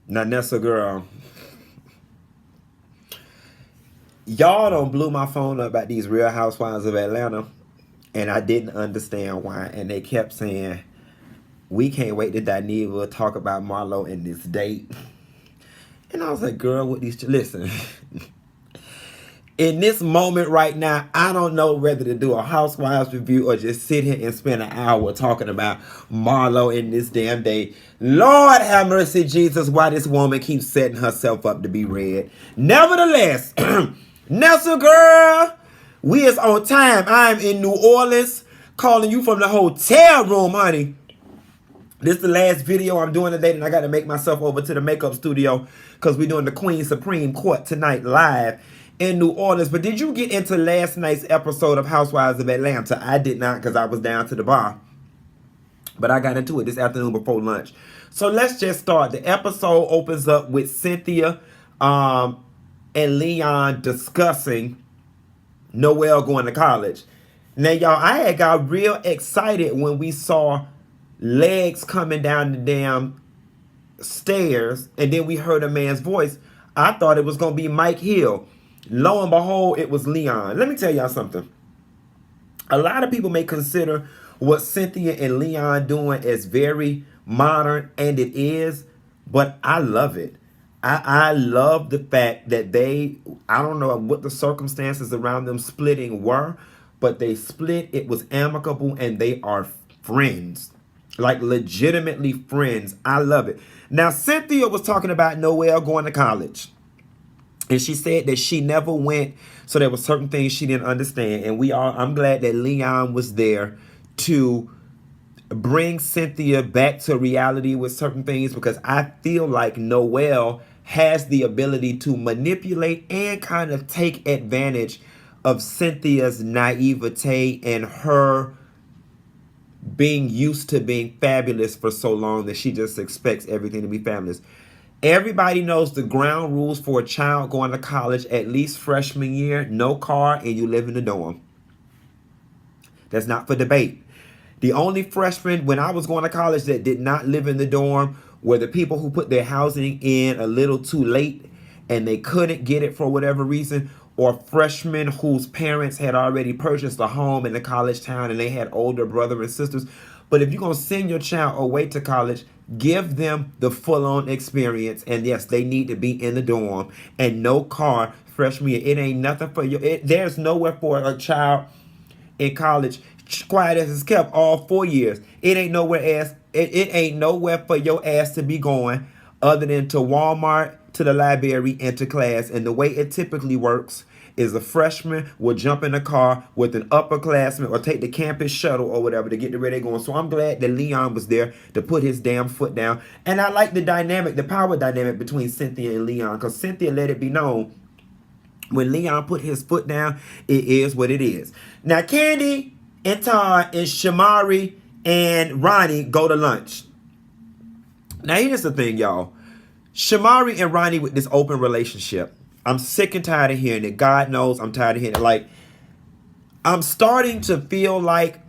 Now that's a girl. Y'all don't blew my phone up about these Real Housewives of Atlanta, and I didn't understand why. And they kept saying, "We can't wait to Dineva talk about Marlo and this date." And I was like, "Girl, what these? Listen." In this moment right now, I don't know whether to do a Housewives review or just sit here and spend an hour talking about Marlo in this damn day. Lord have mercy, Jesus, why this woman keeps setting herself up to be read. Nevertheless, Nessa girl, we is on time. I'm in New Orleans, calling you from the hotel room, honey. This is the last video I'm doing today, and I got to make myself over to the makeup studio because we're doing the Queen Supreme Court tonight live in New Orleans. But did you get into last night's episode of Housewives of Atlanta? I did not because I was down to the bar. But I got into it this afternoon before lunch. So let's just start. The episode opens up with Cynthia and Leon discussing Noelle going to college. Now, y'all, I had got real excited when we saw legs coming down the damn stairs, and then we heard a man's voice. I thought it was going to be Mike Hill. Lo and behold, it was Leon. Let me tell y'all something. A lot of people may consider what Cynthia and Leon doing as very modern, and it is, but I love it. I love the fact that I don't know what the circumstances around them splitting were, but they split. It was amicable, and they are friends. Like legitimately friends. I love it. Now, Cynthia was talking about Noelle going to college. And she said that she never went, so there were certain things she didn't understand. And I'm glad that Leon was there to bring Cynthia back to reality with certain things, because I feel like Noelle has the ability to manipulate and kind of take advantage of Cynthia's naivete and her being used to being fabulous for so long that she just expects everything to be fabulous. Everybody knows the ground rules for a child going to college, at least freshman year: no car and you live in the dorm. That's not for debate. The only freshmen when I was going to college that did not live in the dorm were the people who put their housing in a little too late and they couldn't get it for whatever reason, or freshmen whose parents had already purchased a home in the college town and they had older brothers and sisters. But if you're going to send your child away to college, give them the full-on experience. And yes, they need to be in the dorm and no car freshman year. It ain't nothing for you. There's nowhere for a child in college, quiet as it's kept, all 4 years. It ain't nowhere for your ass to be going other than to Walmart, to the library, and to class. And the way it typically works is a freshman will jump in a car with an upperclassman or take the campus shuttle or whatever to get to where they're going. So I'm glad that Leon was there to put his damn foot down. And I like the dynamic, the power dynamic between Cynthia and Leon, because Cynthia let it be known when Leon put his foot down, it is what it is. Now, Kandi and Todd and Shamari and Ronnie go to lunch. Now, here's the thing, y'all. Shamari and Ronnie with this open relationship, I'm sick and tired of hearing it. God knows I'm tired of hearing it. Like, I'm starting to feel like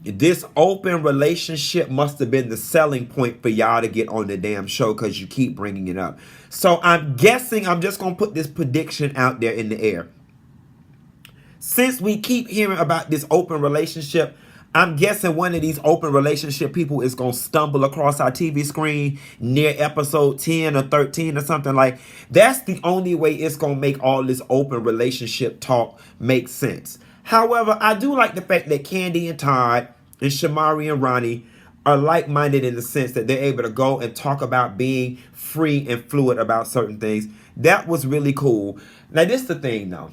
this open relationship must have been the selling point for y'all to get on the damn show, because you keep bringing it up. So I'm guessing, I'm just going to put this prediction out there in the air. Since we keep hearing about this open relationship, I'm guessing one of these open relationship people is going to stumble across our TV screen near episode 10 or 13 or something. Like, that's the only way it's going to make all this open relationship talk make sense. However, I do like the fact that Kandi and Todd and Shamari and Ronnie are like-minded in the sense that they're able to go and talk about being free and fluid about certain things. That was really cool. Now, this is the thing, though.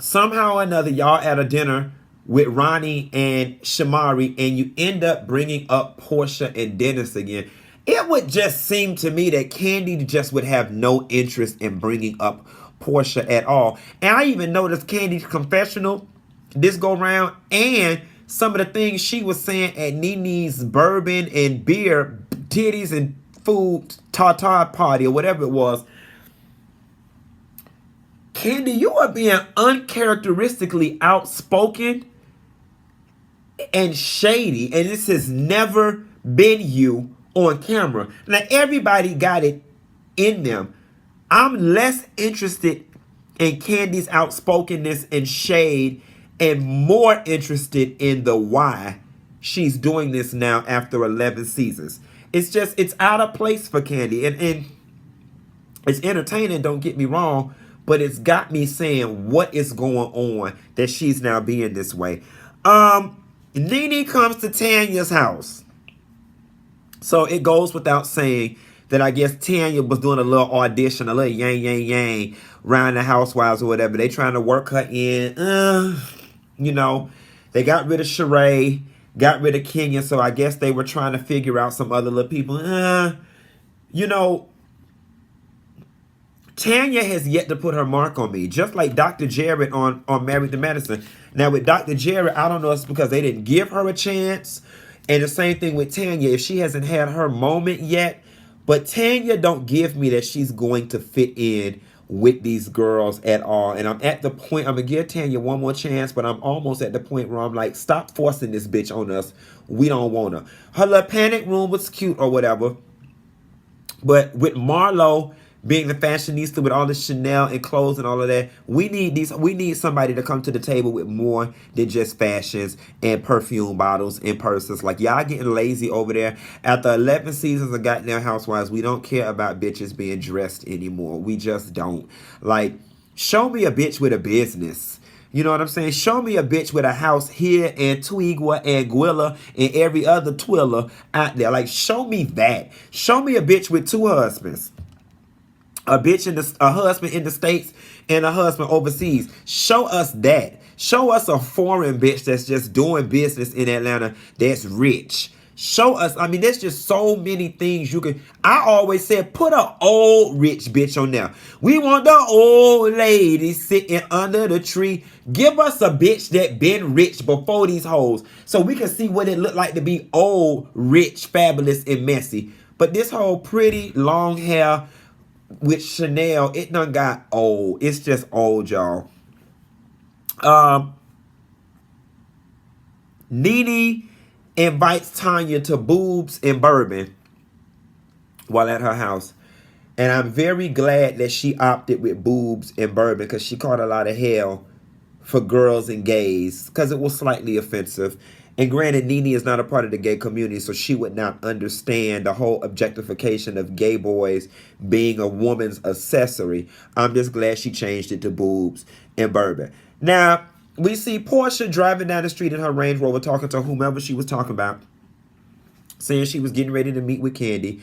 Somehow or another, y'all at a dinner with Ronnie and Shamari, and you end up bringing up Porsha and Dennis again. It would just seem to me that Kandi just would have no interest in bringing up Porsha at all. And I even noticed Kandi's confessional this go round, and some of the things she was saying at NeNe's bourbon and beer, titties and food tartar party or whatever it was. Kandi, you are being uncharacteristically outspoken and shady, and this has never been you on camera. Now, everybody got it in them. I'm less interested in Kandi's outspokenness and shade and more interested in the why she's doing this now after 11 seasons. It's out of place for Kandi. And it's entertaining, don't get me wrong, but it's got me saying what is going on that she's now being this way. NeNe comes to Tanya's house. So it goes without saying that I guess Tanya was doing a little audition, a little yang around the Housewives or whatever. They trying to work her in. They got rid of Sheree, got rid of Kenya, so I guess they were trying to figure out some other little people. Tanya has yet to put her mark on me, just like Dr. Jared on Married to Medicine. Now with Dr. Jared, I don't know if it's because they didn't give her a chance. And the same thing with Tanya, if she hasn't had her moment yet. But Tanya don't give me that she's going to fit in with these girls at all. And I'm at the point, I'm going to give Tanya one more chance, but I'm almost at the point where I'm like, stop forcing this bitch on us. We don't want her. Her little panic room was cute or whatever. But with Marlo being the fashionista with all the Chanel and clothes and all of that, we need somebody to come to the table with more than just fashions and perfume bottles and purses. Like, y'all getting lazy over there. After 11 seasons of goddamn Housewives, we don't care about bitches being dressed anymore. We just don't. Like, show me a bitch with a business. You know what I'm saying? Show me a bitch with a house here and Twigwa and Gwilla and every other Twilla out there. Like, show me that. Show me a bitch with 2 husbands. A husband in the States and a husband overseas. Show us that. Show us a foreign bitch that's just doing business in Atlanta that's rich. Show us, I mean, there's just so many things you can. I always said, put an old rich bitch on there. We want the old lady sitting under the tree. Give us a bitch that been rich before these hoes so we can see what it looked like to be old, rich, fabulous, and messy. But this whole pretty, long hair with Chanel, it done got old. It's just old, y'all. NeNe invites Tanya to boobs and bourbon while at her house. And I'm very glad that she opted with boobs and bourbon because she caught a lot of hell for girls and gays because it was slightly offensive. And granted, NeNe is not a part of the gay community, so she would not understand the whole objectification of gay boys being a woman's accessory. I'm just glad she changed it to boobs and bourbon. Now, we see Porsha driving down the street in her Range Rover talking to whomever she was talking about, saying she was getting ready to meet with Kandi.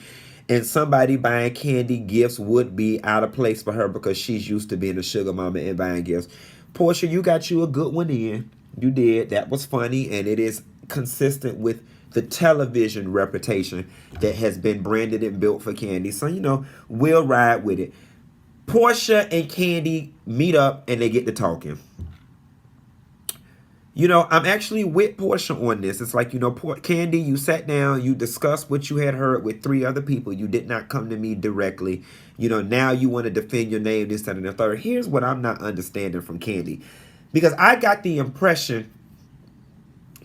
And somebody buying Kandi gifts would be out of place for her because she's used to being a sugar mama and buying gifts. Porsha, you got you a good one in. You did. That was funny, and it is consistent with the television reputation that has been branded and built for Kandi. So, we'll ride with it. Porsha and Kandi meet up, and they get to talking. I'm actually with Porsha on this. It's like, Kandi, you sat down, you discussed what you had heard with 3 other people. You did not come to me directly. Now you want to defend your name, this, that, and the third. Here's what I'm not understanding from Kandi. Because I got the impression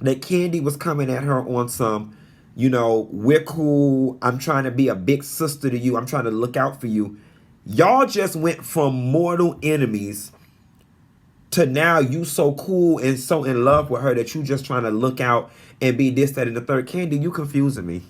that Kandi was coming at her on some, we're cool. I'm trying to be a big sister to you. I'm trying to look out for you. Y'all just went from mortal enemies to now you so cool and so in love with her that you just trying to look out and be this, that, and the third. Kandi, you confusing me.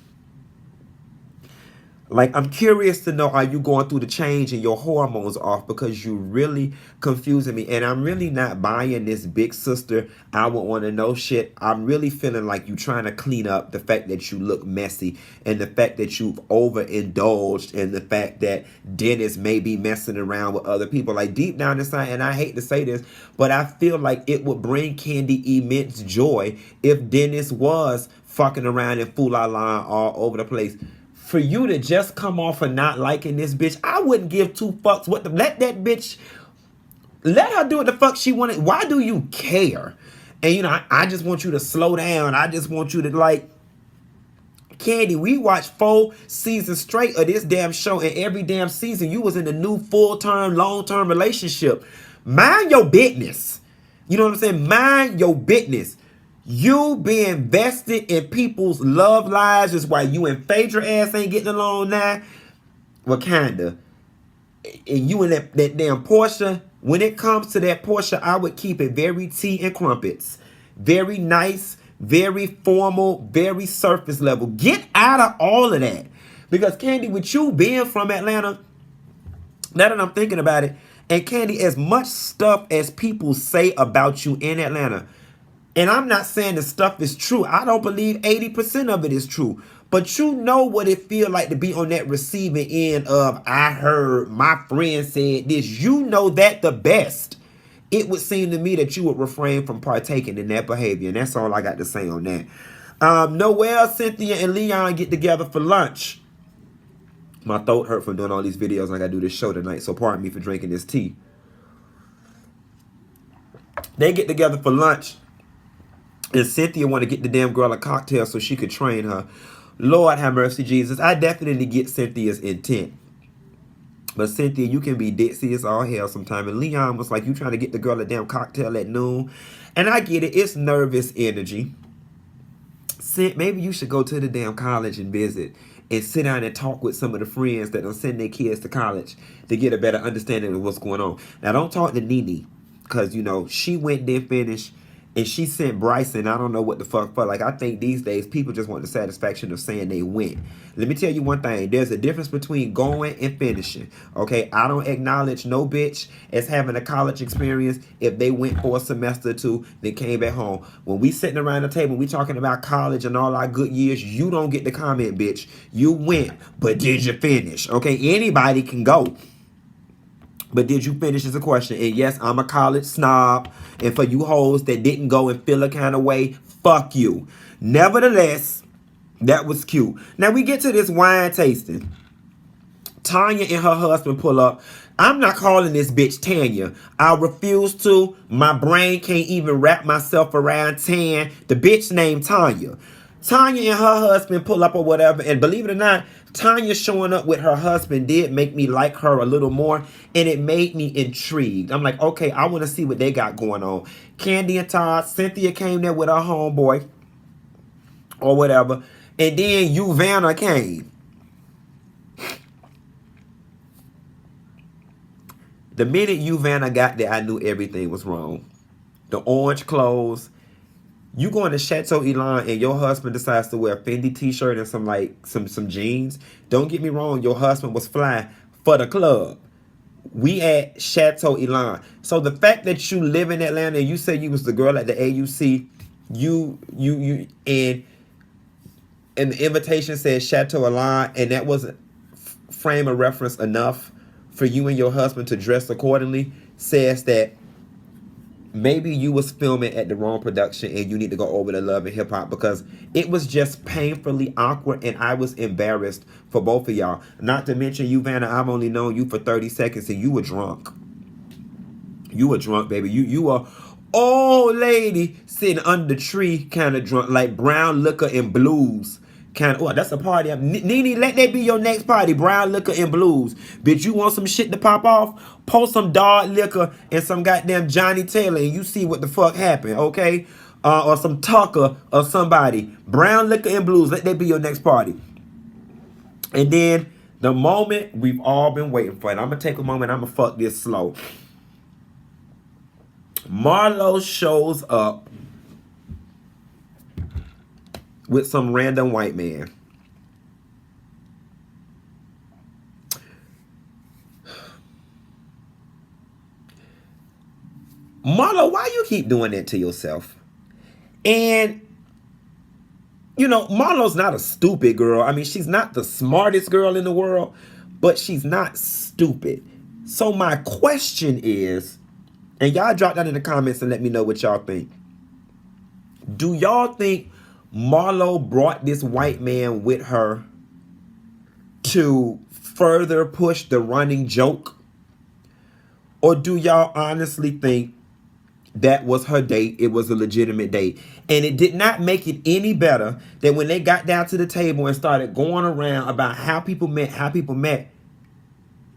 Like, I'm curious to know, are you going through the change and your hormones off? Because you really confusing me. And I'm really not buying this big sister, I would want to know shit. I'm really feeling like you trying to clean up the fact that you look messy and the fact that you've overindulged and the fact that Dennis may be messing around with other people. Like, deep down inside, and I hate to say this, but I feel like it would bring Kandi immense joy if Dennis was fucking around and fool-la-la all over the place. For you to just come off of not liking this bitch, I wouldn't give 2 fucks. Let that bitch, let her do what the fuck she wanted. Why do you care? And I just want you to slow down. I just want you to Kandi, we watched 4 seasons straight of this damn show, and every damn season you was in a new full-term, long-term relationship. Mind your business. You know what I'm saying? Mind your business. You being vested in people's love lives is why you and Phaedra ass ain't getting along now. Well, kinda. And you and that damn Porsha, when it comes to that Porsha, I would keep it very tea and crumpets. Very nice, very formal, very surface level. Get out of all of that. Because Kandi, with you being from Atlanta, now that I'm thinking about it, and Kandi, as much stuff as people say about you in Atlanta, and I'm not saying the stuff is true. I don't believe 80% of it is true. But you know what it feel like to be on that receiving end of, I heard my friend said this. You know that the best. It would seem to me that you would refrain from partaking in that behavior. And that's all I got to say on that. Noelle, Cynthia, and Leon get together for lunch. My throat hurt from doing all these videos. I got to do this show tonight. So pardon me for drinking this tea. They get together for lunch. And Cynthia want to get the damn girl a cocktail so she could train her. Lord have mercy, Jesus. I definitely get Cynthia's intent. But Cynthia, you can be ditzy as all hell sometime. And Leon was like, you trying to get the girl a damn cocktail at noon. And I get it. It's nervous energy. Maybe you should go to the damn college and visit. And sit down and talk with some of the friends that don't send their kids to college to get a better understanding of what's going on. Now, don't talk to NeNe. Because, you know, she went there, finished. And she sent Bryson, I don't know what the fuck for. Like, I think these days, people just want the satisfaction of saying they went. Let me tell you one thing. There's a difference between going and finishing. Okay? I don't acknowledge no bitch as having a college experience if they went for a semester or two, then came back home. When we sitting around the table, we talking about college and all our good years, you don't get the comment, bitch. You went, but did you finish? Okay? Anybody can go. But did you finish is a question. And yes, I'm a college snob. And for you hoes that didn't go and feel a kind of way, fuck you. Nevertheless, that was cute. Now we get to this wine tasting. Tanya and her husband pull up. I'm not calling this bitch Tanya. I refuse to. My brain can't even wrap myself around Tan. The bitch named Tanya. Tanya and her husband pull up or whatever. And believe it or not, Tanya showing up with her husband did make me like her a little more. And it made me intrigued. I'm like, okay, I want to see what they got going on. Kandi and Todd. Cynthia came there with her homeboy. Or whatever. And then Vanna came. The minute Vanna got there, I knew everything was wrong. The orange clothes. You going to Chateau Elan and your husband decides to wear a Fendi t-shirt and some jeans. Don't get me wrong, your husband was fly for the club. We at Chateau Elan. So the fact that you live in Atlanta and you say you was the girl at the AUC, and the invitation says Chateau Elan, and that wasn't frame of reference enough for you and your husband to dress accordingly, says that maybe you was filming at the wrong production and you need to go over to Love and Hip Hop, because it was just painfully awkward and I was embarrassed for both of y'all. Not to mention you, Vanna, I've only known you for 30 seconds and you were drunk. You were drunk, baby. You were old lady sitting under the tree kind of drunk, like brown liquor and blues. Kind of, oh, that's a party. NeNe, let that be your next party. Brown liquor and blues. Bitch, you want some shit to pop off? Post some dog liquor and some goddamn Johnny Taylor and you see what the fuck happened, okay? Or some Tucker or somebody. Brown liquor and blues. Let that be your next party. And then the moment we've all been waiting for, and I'm going to take a moment. I'm going to fuck this slow. Marlo shows up with some random white man. Marlo, why you keep doing that to yourself? And, you know, Marlo's not a stupid girl. I mean, she's not the smartest girl in the world, but she's not stupid. So my question is, and y'all drop down in the comments and let me know what y'all think. Do y'all think Marlo brought this white man with her to further push the running joke? Or do y'all honestly think that was her date? It was a legitimate date. And it did not make it any better that when they got down to the table and started going around about how people met,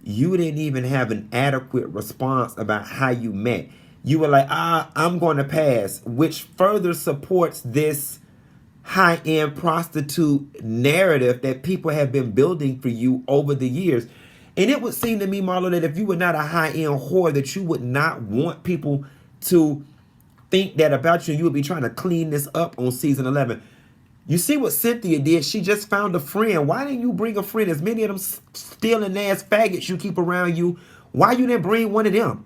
you didn't even have an adequate response about how you met. you were like, I'm going to pass, which further supports this high-end prostitute narrative that people have been building for you over the years. And it would seem to me, Marlo, that if you were not a high-end whore, that you would not want people to think that about you. You would be trying to clean this up on season 11. You see what Cynthia did? She just found a friend. Why didn't you bring a friend? As many of them stealing ass faggots you keep around you, why you didn't bring one of them?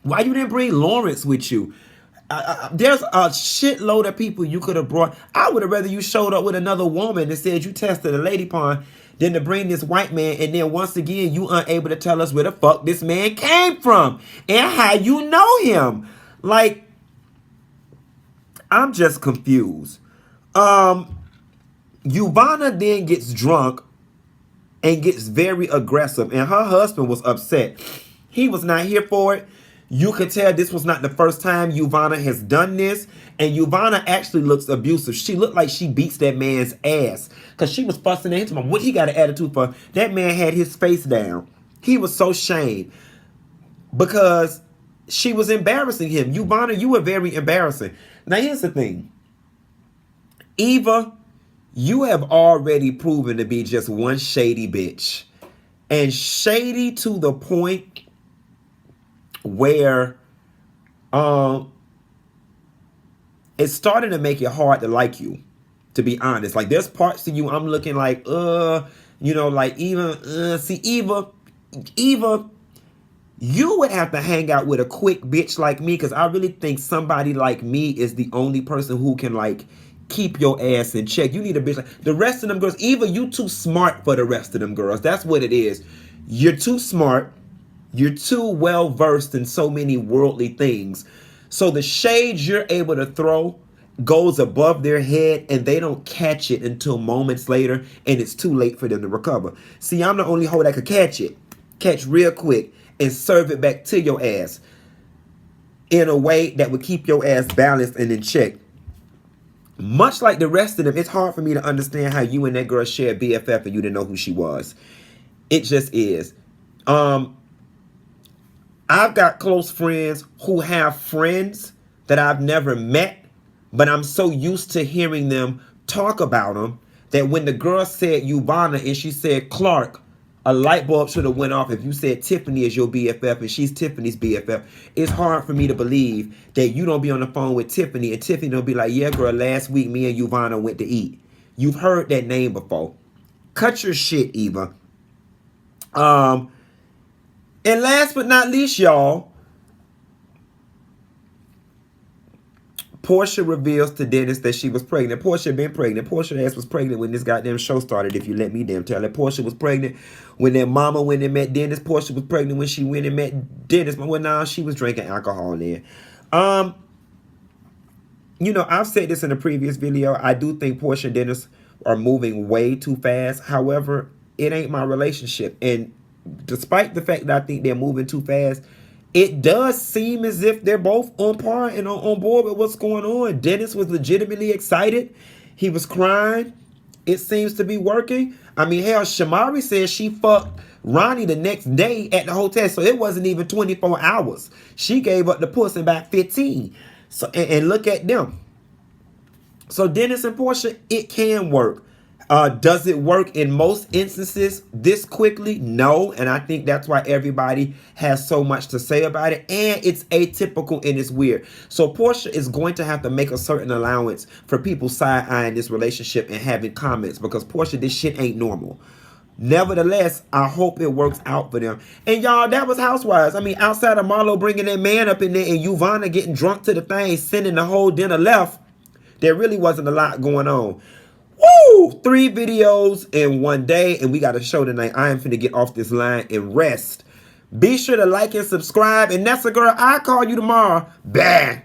Why you didn't bring Lawrence with you? There's a shitload of people you could have brought. I would have rather you showed up with another woman that said you tested a lady pond than to bring this white man, and then once again you unable to tell us where the fuck this man came from and how you know him. Like, I'm just confused. Ivana then gets drunk and gets very aggressive, and her husband was upset. He was not here for it. You could tell this was not the first time Ivana has done this, and Ivana actually looks abusive. She looked like she beats that man's ass because she was fussing at him. What he got an attitude for? That man had his face down. He was so shamed because she was embarrassing him. Ivana, you were very embarrassing. Now here's the thing. Eva, you have already proven to be just one shady bitch. And shady to the point where it's starting to make it hard to like you, to be honest. Like, there's parts of you I'm looking like, like even, see, Eva, you would have to hang out with a quick bitch like me, because I really think somebody like me is the only person who can, like, keep your ass in check. You need a bitch like the rest of them girls. Eva, you too smart for the rest of them girls. That's what it is. You're too smart. You're too well versed in so many worldly things. So the shade you're able to throw goes above their head, and they don't catch it until moments later, and it's too late for them to recover. See, I'm the only hoe that could catch real quick, and serve it back to your ass in a way that would keep your ass balanced and in check. Much like the rest of them, it's hard for me to understand how you and that girl shared BFF and you didn't know who she was. It just is. I've got close friends who have friends that I've never met, but I'm so used to hearing them talk about them that when the girl said Ivana and she said Clark, a light bulb should have went off if you said Tiffany is your BFF and she's Tiffany's BFF. It's hard for me to believe that you don't be on the phone with Tiffany and Tiffany don't be like, yeah, girl, last week me and Ivana went to eat. You've heard that name before. Cut your shit, Eva. And last but not least, y'all, Porsha reveals to Dennis that she was pregnant. Porsha had been pregnant. Porsha ass was pregnant when this goddamn show started, if you let me damn tell it. Porsha was pregnant when their mama went and met Dennis. Porsha was pregnant when she went and met Dennis. Well, now she was drinking alcohol then. I've said this in a previous video. I do think Porsha and Dennis are moving way too fast. However, it ain't my relationship. And despite the fact that I think they're moving too fast, it does seem as if they're both on par and on board with what's going on. Dennis was legitimately excited. He was crying. It seems to be working. I mean, hell, Shamari says she fucked Ronnie the next day at the hotel, so it wasn't even 24 hours. She gave up the puss in about 15. So, and look at them. So Dennis and Porsha, it can work. Does it work in most instances this quickly? No, and I think that's why everybody has so much to say about it, and it's atypical and it's weird. So Porsha is going to have to make a certain allowance for people side-eyeing this relationship and having comments, because Porsha, this shit ain't normal. Nevertheless, I hope it works out for them. And y'all, that was Housewives. I mean, outside of Marlo bringing that man up in there and Ivana getting drunk to the thing, sending the whole dinner left, there really wasn't a lot going on. Woo! 3 videos in one day, and we got a show tonight. I am finna get off this line and rest. Be sure to like and subscribe, and that's a girl. I'll call you tomorrow. Bye.